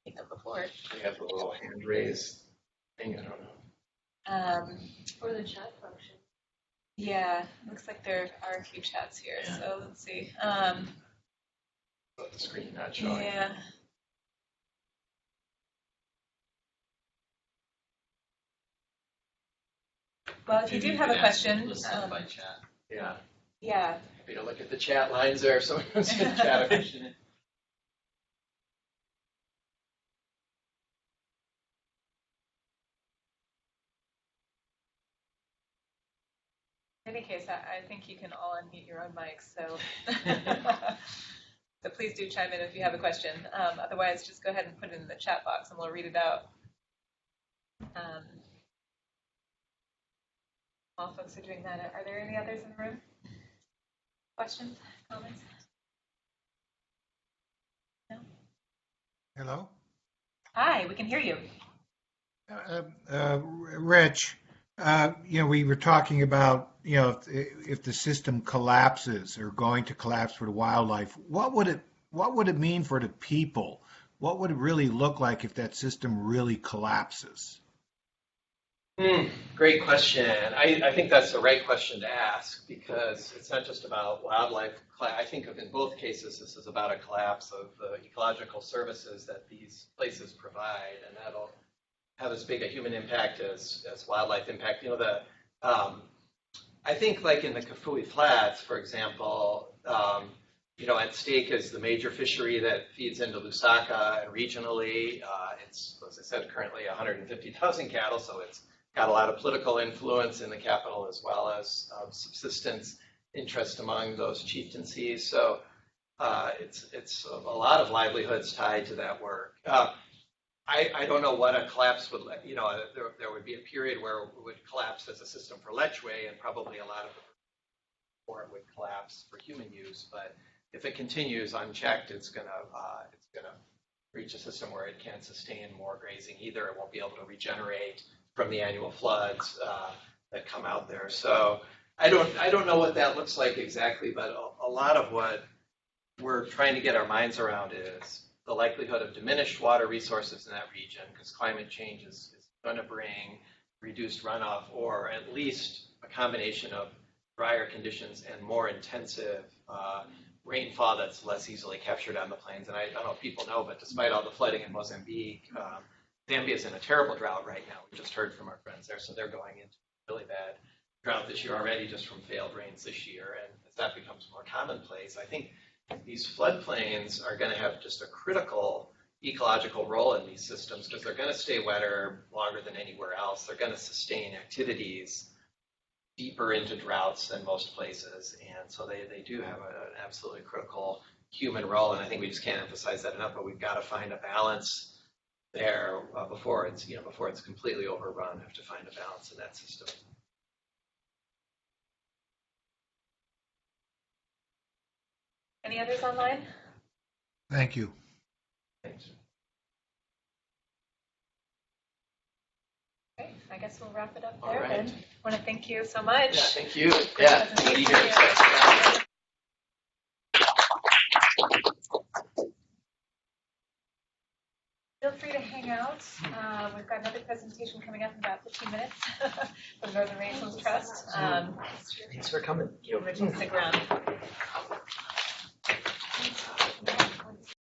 Take them before.
We have a little hand raise thing. I don't know.
Or the chat function.
Yeah, looks like there are a few chats here. Yeah. So let's see.
The screen not showing.
Yeah. Well, if you do have a question,
by chat. Yeah.
Yeah.
Happy to look at the chat lines there. If someone wants to chat a question.
In any case, I think you can all unmute your own mics, so so please do chime in if you have a question. Otherwise, just go ahead and put it in the chat box and we'll read it out. While folks are doing that, are there any others in the room? Questions, comments? No?
Hello?
Hi, we can hear you.
Rich, we were talking about, if the system collapses or going to collapse for the wildlife, what would it mean for the people? What would it really look like if that system really collapses?
Great question. I think that's the right question to ask, because it's not just about wildlife. I think in both cases, this is about a collapse of the ecological services that these places provide, and that'll have as big a human impact as wildlife impact. I think like in the Kafue Flats, for example, at stake is the major fishery that feeds into Lusaka and regionally. It's, as I said, currently 150,000 cattle, so it's got a lot of political influence in the capital as well as subsistence interest among those chieftaincies. So it's a lot of livelihoods tied to that work. I don't know what a collapse would, there would be a period where it would collapse as a system for lechwe, and probably a lot of it would collapse for human use. But if it continues unchecked, it's gonna reach a system where it can't sustain more grazing either. It won't be able to regenerate from the annual floods that come out there. So I don't know what that looks like exactly, but a lot of what we're trying to get our minds around is the likelihood of diminished water resources in that region, because climate change is going to bring reduced runoff, or at least a combination of drier conditions and more intensive rainfall that's less easily captured on the plains. And I don't know if people know, but despite all the flooding in Mozambique, Zambia is in a terrible drought right now. We just heard from our friends there, so they're going into really bad drought this year already, just from failed rains this year. And as that becomes more commonplace, I think these floodplains are going to have just a critical ecological role in these systems, because they're going to stay wetter longer than anywhere else. They're going to sustain activities deeper into droughts than most places, and so they do have an absolutely critical human role. And I think we just can't emphasize that enough. But we've got to find a balance there before it's completely overrun. We have to find a balance in that system.
Any others online?
Thank you.
Thanks.
Okay, I guess we'll wrap it up
All
there
right.
then. I want to thank you so much.
Yeah, thank you.
For the presentation. Feel free to hang out. We've got another presentation coming up in about 15 minutes from Northern Rainforest Trust.
Thanks for coming.
Stick around.